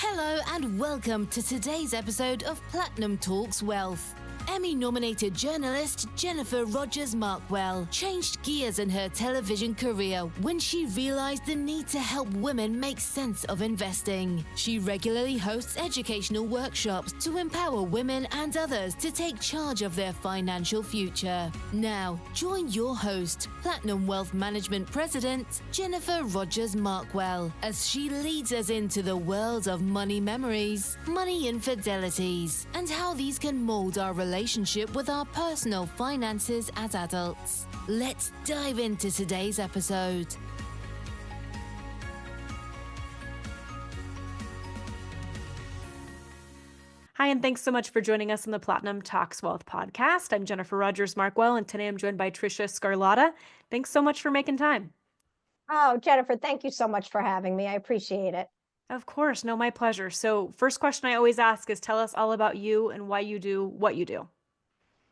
Hello and welcome to today's episode of Platinum Talks Wealth. Emmy-nominated journalist Jennifer Rogers Markwell changed gears in her television career when she realized the need to help women make sense of investing. She regularly hosts educational workshops to empower women and others to take charge of their financial future. Now, join your host, Platinum Wealth Management President Jennifer Rogers Markwell, as she leads us into the world of money memories, money infidelities, and how these can mold our relationship with our personal finances as adults. Let's dive into today's episode. Hi, and thanks so much for joining us on the Platinum Talks Wealth podcast. I'm Jennifer Rogers Markwell, and today I'm joined by Tricia Scarlata. Thanks so much for making time. Oh, Jennifer, thank you so much for having me. I appreciate it. Of course, no, my pleasure. So first question I always ask is tell us all about you and why you do what you do.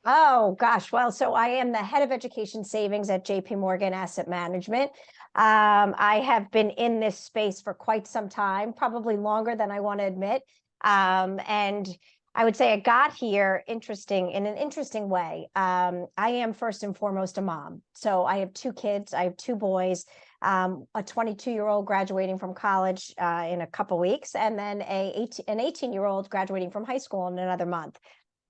Oh, gosh. Well, so I am the head of education savings at JP Morgan Asset Management. I have been in this space for quite some time, probably longer than I want to admit. And I would say I got here in an interesting way. I am first and foremost a mom. So I have two kids. I have two boys, a 22-year-old graduating from college in a couple weeks, and then an 18-year-old graduating from high school in another month.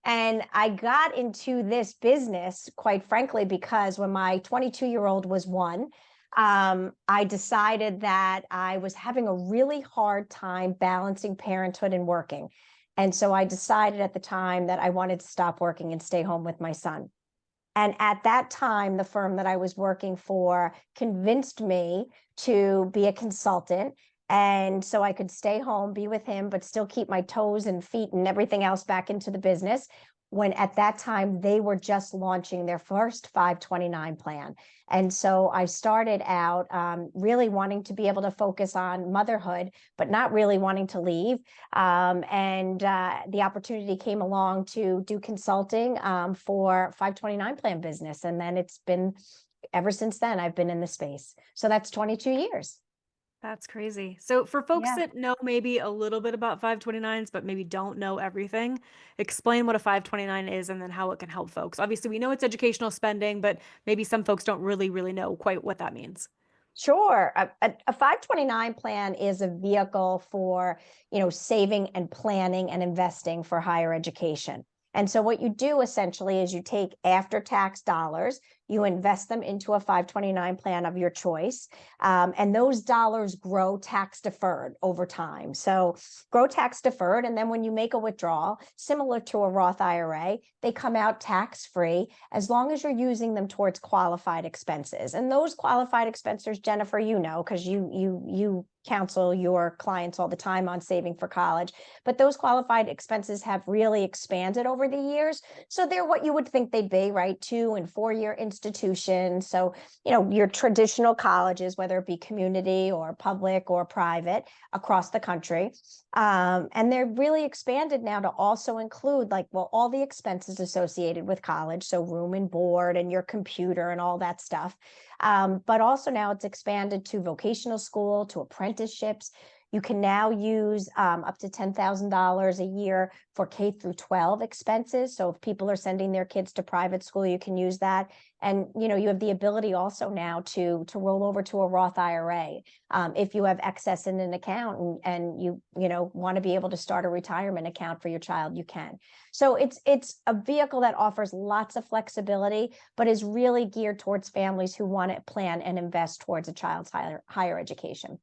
And I got into this business, quite frankly, because when my 22-year-old was one, I decided that I was having a really hard time balancing parenthood and working. And so I decided at the time that I wanted to stop working and stay home with my son. And at that time, the firm that I was working for convinced me to be a consultant. And so I could stay home, be with him, but still keep my toes and feet and everything else back into the business, when at that time they were just launching their first 529 plan. And so I started out really wanting to be able to focus on motherhood, but not really wanting to leave. The opportunity came along to do consulting for 529 plan business. And then it's been, ever since then, I've been in the space. So that's 22 years. That's crazy. So for folks Yeah. that know maybe a little bit about 529s, but maybe don't know everything, explain what a 529 is and then how it can help folks. Obviously, we know it's educational spending, but maybe some folks don't really know quite what that means. Sure. A 529 plan is a vehicle for, saving and planning and investing for higher education. And so what you do essentially is you take after-tax dollars, you invest them into a 529 plan of your choice, and those dollars grow tax deferred over time. So grow tax deferred, and then when you make a withdrawal, similar to a Roth IRA, they come out tax-free as long as you're using them towards qualified expenses. And those qualified expenses, Jennifer, because you counsel your clients all the time on saving for college, but those qualified expenses have really expanded over the years. So they're what you would think they'd be, right? 2- and 4-year institutions. So, your traditional colleges, whether it be community or public or private across the country. And they're really expanded now to also include all the expenses associated with college. So room and board and your computer and all that stuff. But also now it's expanded to vocational school, to apprenticeships. You can now use up to $10,000 a year for K through 12 expenses. So if people are sending their kids to private school, you can use that. And, you have the ability also now to roll over to a Roth IRA. If you have excess in an account and you want to be able to start a retirement account for your child, you can. So it's a vehicle that offers lots of flexibility, but is really geared towards families who want to plan and invest towards a child's higher education.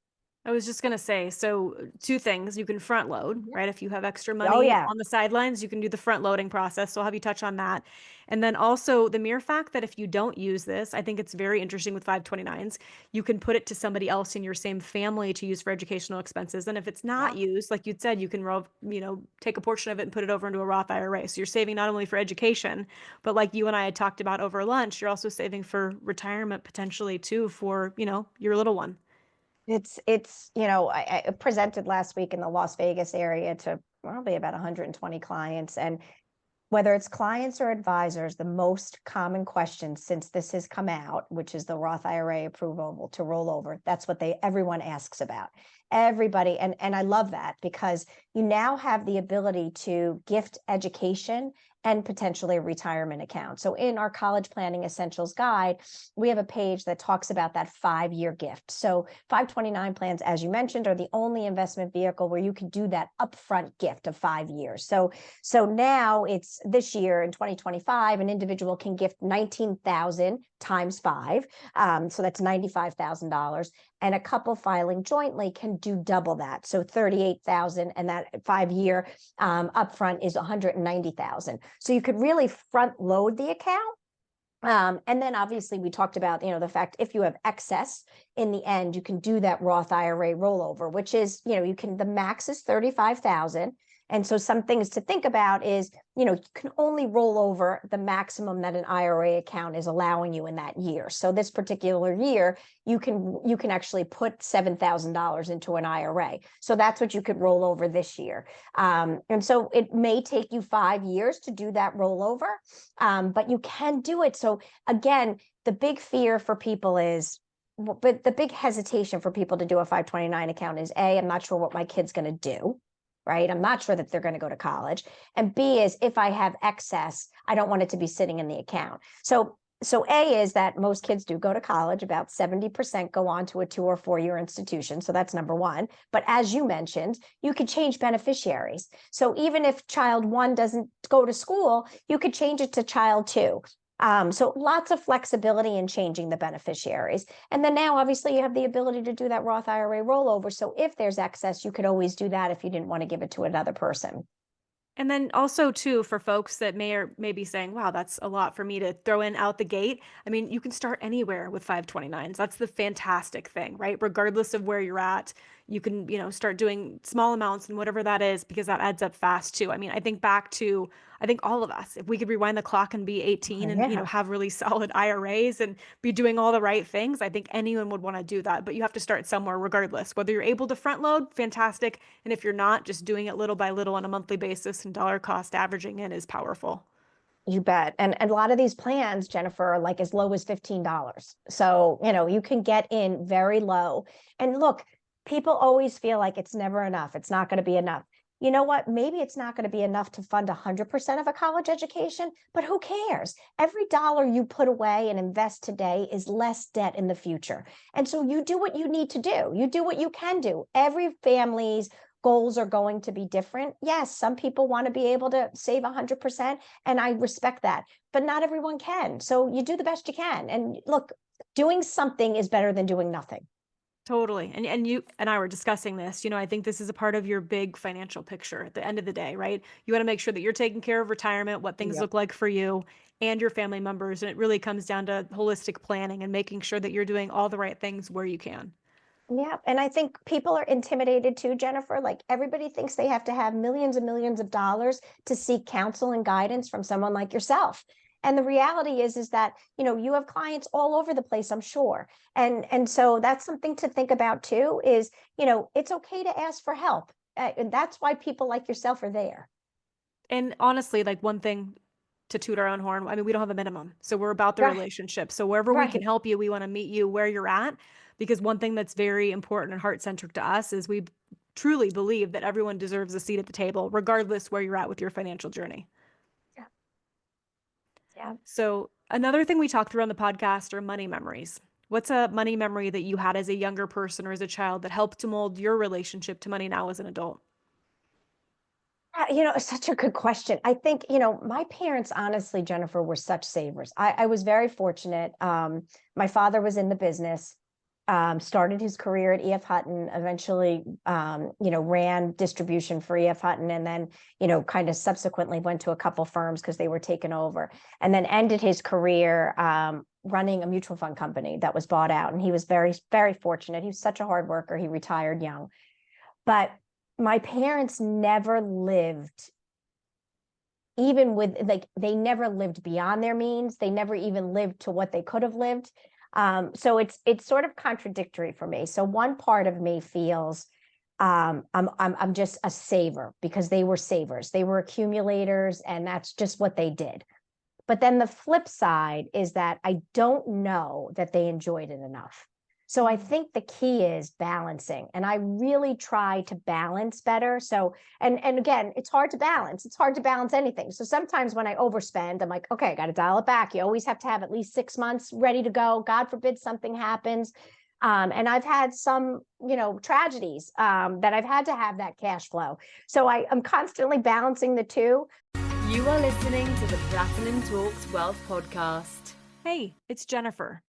I was just going to say, so two things. You can front load, right? If you have extra money yeah. on the sidelines, you can do the front loading process. So I'll have you touch on that. And then also the mere fact that if you don't use this, I think it's very interesting with 529s, you can put it to somebody else in your same family to use for educational expenses. And if it's not used, like you'd said, you can take a portion of it and put it over into a Roth IRA. So you're saving not only for education, but like you and I had talked about over lunch, you're also saving for retirement potentially too for, your little one. I presented last week in the Las Vegas area to probably about 120 clients. And whether it's clients or advisors, the most common question since this has come out, which is the Roth IRA approval to roll over, that's what everyone asks about. Everybody, and I love that, because you now have the ability to gift education and potentially a retirement account. So in our College Planning Essentials Guide, we have a page that talks about that 5-year gift. So 529 plans, as you mentioned, are the only investment vehicle where you can do that upfront gift of 5 years. So now it's this year in 2025, an individual can gift 19,000 times 5. So that's $95,000. And a couple filing jointly can do double that. So 38,000, and that 5-year upfront is 190,000. So you could really front load the account. And then obviously we talked about, the fact if you have excess in the end, you can do that Roth IRA rollover, which is, the max is 35,000. And so some things to think about is, you can only roll over the maximum that an IRA account is allowing you in that year. So this particular year, you can actually put $7,000 into an IRA. So that's what you could roll over this year. And so it may take you 5 years to do that rollover, but you can do it. So again, the big fear for people is, but the big hesitation for people to do a 529 account is A, I'm not sure what my kid's going to do. Right? I'm not sure that they're going to go to college. And B is, if I have excess, I don't want it to be sitting in the account. So A is that most kids do go to college. About 70% go on to a 2 or 4 year institution. So that's number one. But as you mentioned, you could change beneficiaries. So even if child 1 doesn't go to school, you could change it to child 2. So lots of flexibility in changing the beneficiaries. And then now, obviously, you have the ability to do that Roth IRA rollover. So if there's excess, you could always do that if you didn't want to give it to another person. And then also too, for folks that may be saying, wow, that's a lot for me to throw in out the gate. I mean, you can start anywhere with 529s. That's the fantastic thing, right? Regardless of where you're at, you can, start doing small amounts and whatever that is, because that adds up fast too. I mean, I think back to, all of us, if we could rewind the clock and be 18 and, Yeah. have really solid IRAs and be doing all the right things, I think anyone would want to do that. But you have to start somewhere regardless. Whether you're able to front load, fantastic. And if you're not, just doing it little by little on a monthly basis and dollar cost averaging in is powerful. You bet. And a lot of these plans, Jennifer, are like as low as $15. So, you can get in very low. And look, people always feel like it's never enough. It's not going to be enough. You know what? Maybe it's not going to be enough to fund 100% of a college education, but who cares? Every dollar you put away and invest today is less debt in the future. And so you do what you need to do. You do what you can do. Every family's goals are going to be different. Yes, some people want to be able to save 100%, and I respect that, but not everyone can. So you do the best you can. And look, doing something is better than doing nothing. Totally. And you and I were discussing this. I think this is a part of your big financial picture at the end of the day, right? You want to make sure that you're taking care of retirement, what things Yep. look like for you and your family members. And it really comes down to holistic planning and making sure that you're doing all the right things where you can. Yeah. And I think people are intimidated too, Jennifer. Like everybody thinks they have to have millions and millions of dollars to seek counsel and guidance from someone like yourself. And the reality is that, you have clients all over the place, I'm sure. And so that's something to think about too, is, it's okay to ask for help. And that's why people like yourself are there. And honestly, like one thing to toot our own horn, I mean, we don't have a minimum. So we're about the Right. relationship. So wherever we can Right. help you, we want to meet you where you're at. Because one thing that's very important and heart-centric to us is we truly believe that everyone deserves a seat at the table, regardless where you're at with your financial journey. Yeah. Yeah. So another thing we talk through on the podcast are money memories. What's a money memory that you had as a younger person or as a child that helped to mold your relationship to money now as an adult? It's such a good question. I think, my parents, honestly, Jennifer, were such savers. I was very fortunate. My father was in the business, started his career at E.F. Hutton, eventually, ran distribution for E.F. Hutton, and then, kind of subsequently went to a couple firms because they were taken over, and then ended his career running a mutual fund company that was bought out. And he was very, very fortunate. He was such a hard worker. He retired young. But my parents never lived, even with, like, they never lived beyond their means. They never even lived to what they could have lived. So it's sort of contradictory for me. So one part of me feels I'm just a saver because they were savers. They were accumulators, and that's just what they did. But then the flip side is that I don't know that they enjoyed it enough. So I think the key is balancing, and I really try to balance better. So, and again, it's hard to balance. It's hard to balance anything. So sometimes when I overspend, I'm like, okay, I got to dial it back. You always have to have at least 6 months ready to go. God forbid something happens. And I've had some, tragedies that I've had to have that cash flow. So I'm constantly balancing the two. You are listening to the Platinum Talks Wealth podcast. Hey, it's Jennifer.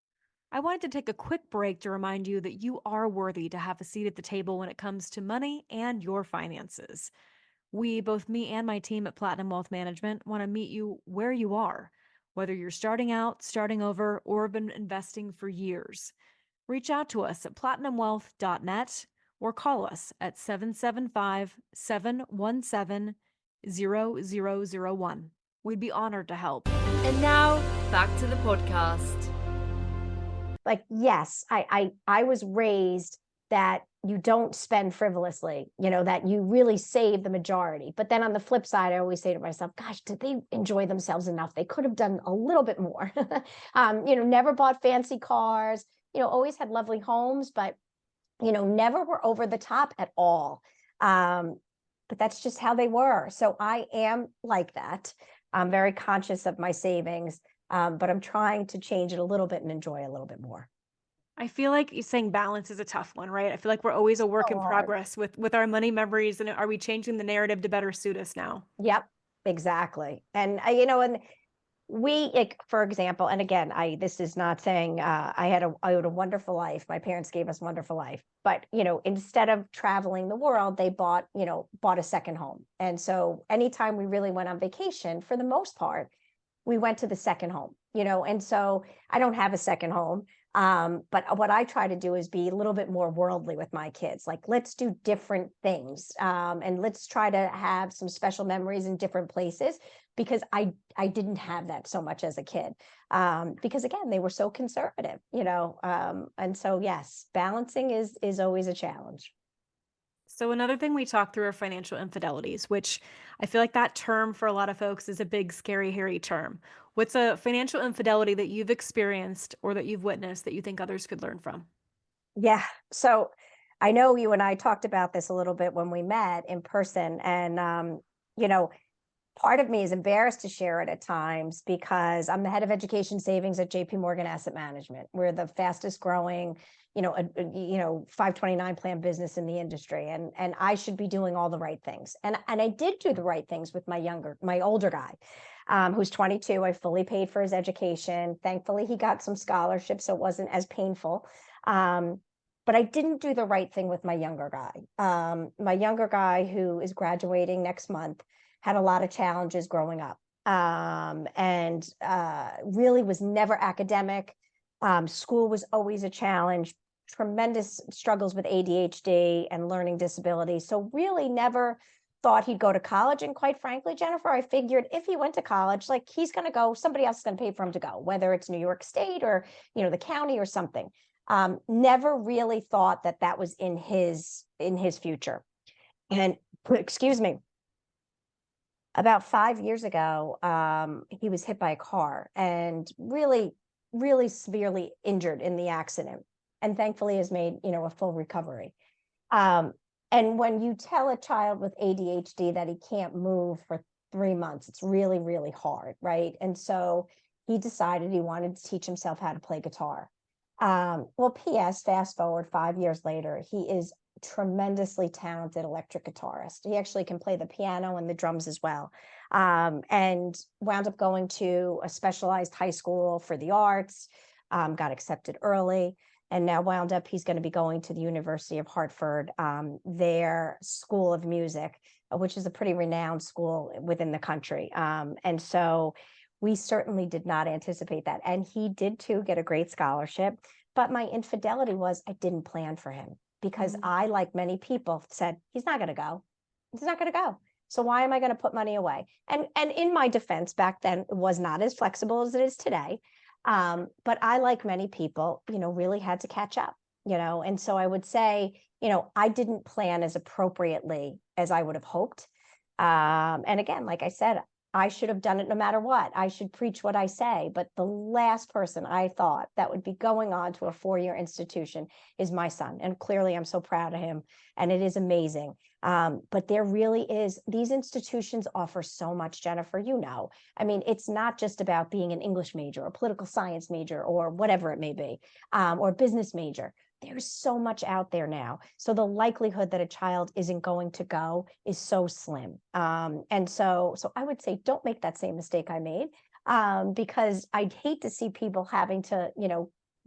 I wanted to take a quick break to remind you that you are worthy to have a seat at the table when it comes to money and your finances. We, both me and my team at Platinum Wealth Management, want to meet you where you are, whether you're starting out, starting over, or have been investing for years. Reach out to us at platinumwealth.net or call us at 775-717-0001. We'd be honored to help. And now, back to the podcast. Like, yes, I was raised that you don't spend frivolously, that you really save the majority. But then on the flip side, I always say to myself, gosh, did they enjoy themselves enough? They could have done a little bit more. Never bought fancy cars, always had lovely homes, but, never were over the top at all. But that's just how they were. So I am like that. I'm very conscious of my savings, but I'm trying to change it a little bit and enjoy a little bit more. I feel like you're saying balance is a tough one, right? I feel like we're always a work in hard. progress with our money memories. And are we changing the narrative to better suit us now? Yep, exactly. And and we, like, for example, and again, this is not saying I had a wonderful life. My parents gave us wonderful life, but instead of traveling the world, they bought a second home. And so anytime we really went on vacation, for the most part, we went to the second home, and so I don't have a second home. But what I try to do is be a little bit more worldly with my kids. Like, let's do different things. And let's try to have some special memories in different places, because I didn't have that so much as a kid. Because again, they were so conservative, and so yes, balancing is always a challenge. So another thing we talk through are financial infidelities, which I feel like that term for a lot of folks is a big, scary, hairy term. What's a financial infidelity that you've experienced or that you've witnessed that you think others could learn from? Yeah. So I know you and I talked about this a little bit when we met in person, and part of me is embarrassed to share it at times because I'm the head of education savings at JP Morgan Asset Management. We're the fastest growing, 529 plan business in the industry. And I should be doing all the right things. And I did do the right things with my older guy, who's 22. I fully paid for his education. Thankfully, he got some scholarships, so it wasn't as painful. But I didn't do the right thing with my younger guy. My younger guy, who is graduating next month, had a lot of challenges growing up, and really was never academic. School was always a challenge, tremendous struggles with ADHD and learning disabilities. So really never thought he'd go to college. And quite frankly, Jennifer, I figured if he went to college, like, he's going to go, somebody else is going to pay for him to go, whether it's New York State or, the county or something. Never really thought that was in his future. And excuse me, about 5 years ago, he was hit by a car and really, really severely injured in the accident, and thankfully has made, a full recovery. And when you tell a child with ADHD that he can't move for 3 months, it's really, really hard, right? And so he decided he wanted to teach himself how to play guitar. Well, P.S., fast forward 5 years later, he is tremendously talented electric guitarist. He actually can play the piano and the drums as well. And wound up going to a specialized high school for the arts, got accepted early, and now wound up, he's going to be going to the University of Hartford, their School of Music, which is a pretty renowned school within the country. And so we certainly did not anticipate that. And he did too get a great scholarship. But my infidelity was I didn't plan for him, because I, like many people, said, he's not going to go. He's not going to go. So why am I going to put money away? And in my defense, back then, it was not as flexible as it is today. But I, like many people, really had to catch up, and so I would say I didn't plan as appropriately as I would have hoped. And again, like I said, I should have done it no matter what. I should preach what I say. But the last person I thought that would be going on to a 4-year institution is my son. And clearly, I'm so proud of him. And it is amazing. But there really is, these institutions offer so much, Jennifer, I mean, it's not just about being an English major or political science major or whatever it may be, or business major. There's so much out there now. So the likelihood that a child isn't going to go is so slim. And so I would say, don't make that same mistake I made, because I'd hate to see people having to,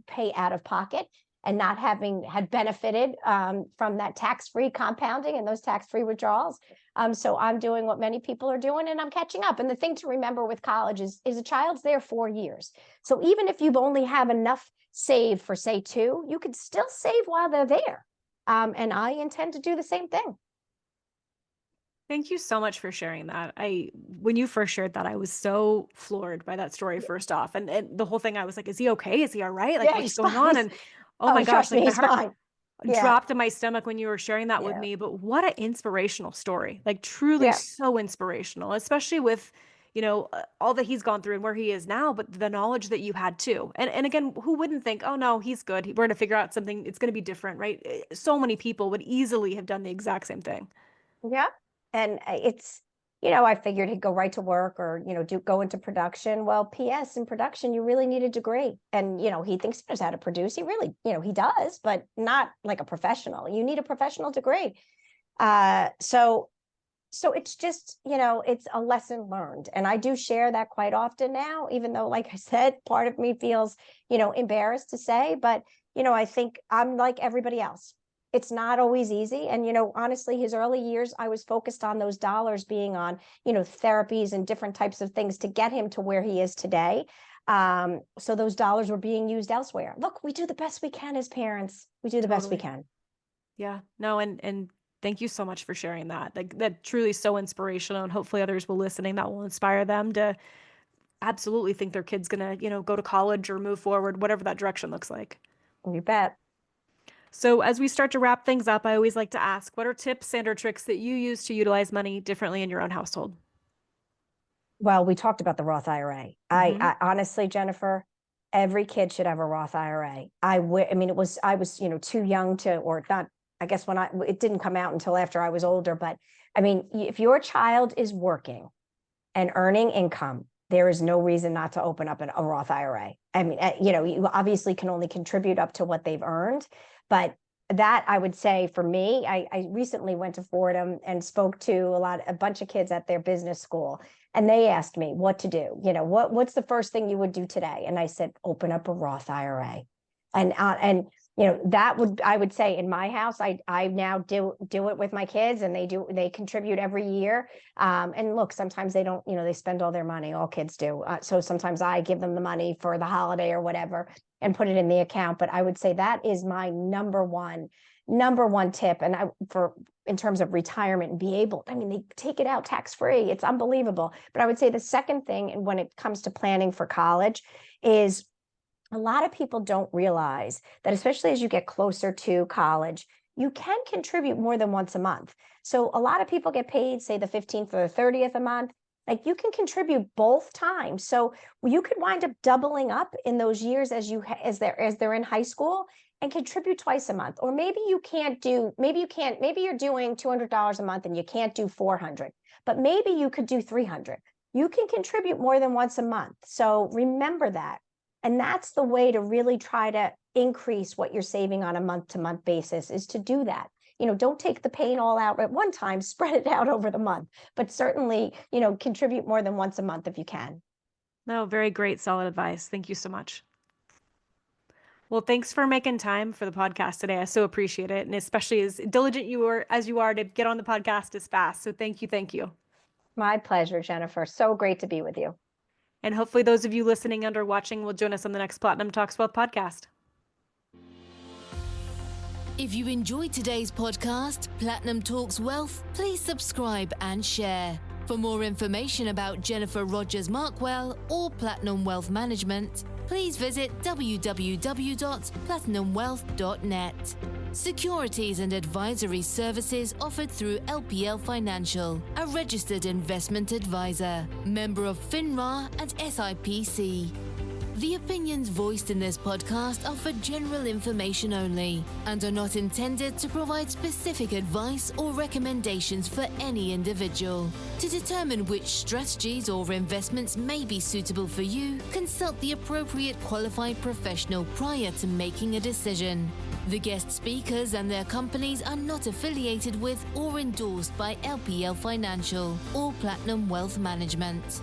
pay out of pocket and not having had benefited from that tax-free compounding and those tax-free withdrawals. So I'm doing what many people are doing, and I'm catching up. And the thing to remember with college is a child's there 4 years. So even if you only have enough saved for, say, 2, you could still save while they're there. And I intend to do the same thing. Thank you so much for sharing that. When you first shared that, I was so floored by that story, first off. And the whole thing, I was like, is he okay? Is he all right? Like, Yeah, what's he's going fine. on? And oh my gosh, trust me, like my he's heart fine. Yeah. dropped in my stomach when you were sharing that with Yeah. me. But what an inspirational story. Like, truly Yeah. so inspirational, especially with, all that he's gone through and where he is now, but the knowledge that you had too. And again, who wouldn't think, oh no, he's good, we're going to figure out something, it's going to be different, right? So many people would easily have done the exact same thing. Yeah. And it's, I figured he'd go right to work or, go into production. Well, P.S. in production, you really need a degree. And, he thinks he knows how to produce. He really, he does, but not like a professional. You need a professional degree. So it's just, it's a lesson learned. And I do share that quite often now, even though, like I said, part of me feels, embarrassed to say, but, I think I'm like everybody else. It's not always easy. And, honestly, his early years, I was focused on those dollars being on, therapies and different types of things to get him to where he is today. So those dollars were being used elsewhere. Look, we do the best we can as parents. We do the best we can. Yeah, no. And thank you so much for sharing that. Like, that truly is so inspirational. And hopefully others will listening that will inspire them to absolutely think their kid's going to, go to college or move forward, whatever that direction looks like. You bet. So as we start to wrap things up, I always like to ask, what are tips and or tricks that you use to utilize money differently in your own household? Well, we talked about the Roth IRA. I honestly, Jennifer, every kid should have a Roth IRA. I mean, I was, too young to, or not, I guess it didn't come out until after I was older, but I mean, if your child is working and earning income, there is no reason not to open up a Roth IRA. I mean, you obviously can only contribute up to what they've earned, but that, I would say, for me, I recently went to Fordham and spoke to a bunch of kids at their business school, and they asked me what to do. What's the first thing you would do today? And I said, open up a Roth IRA. And I would say in my house, I now do it with my kids, and they contribute every year. And look, sometimes they don't, they spend all their money. All kids do. So sometimes I give them the money for the holiday or whatever and put it in the account. But I would say that is my number one tip. And in terms of retirement, and they take it out tax-free. It's unbelievable. But I would say the second thing, and when it comes to planning for college, is a lot of people don't realize that, especially as you get closer to college, you can contribute more than once a month. So a lot of people get paid, say, the 15th or the 30th a month. Like, you can contribute both times. So you could wind up doubling up in those years as they're in high school, and contribute twice a month. Or maybe you're doing $200 a month and you can't do $400, but maybe you could do $300. You can contribute more than once a month. So remember that. And that's the way to really try to increase what you're saving on a month-to-month basis, is to do that. Don't take the pain all out at one time, spread it out over the month, but certainly, contribute more than once a month if you can. No, very great, solid advice. Thank you so much. Well, thanks for making time for the podcast today. I so appreciate it. And especially as diligent as you are to get on the podcast as fast. So thank you. Thank you. My pleasure, Jennifer. So great to be with you. And hopefully those of you listening and or watching will join us on the next Platinum Talks Wealth podcast. If you enjoyed today's podcast, Platinum Talks Wealth, please subscribe and share. For more information about Jennifer Rogers Markwell or Platinum Wealth Management, please visit www.platinumwealth.net. Securities and advisory services offered through LPL Financial, a registered investment advisor, member of FINRA and SIPC. The opinions voiced in this podcast are for general information only and are not intended to provide specific advice or recommendations for any individual. To determine which strategies or investments may be suitable for you, consult the appropriate qualified professional prior to making a decision. The guest speakers and their companies are not affiliated with or endorsed by LPL Financial or Platinum Wealth Management.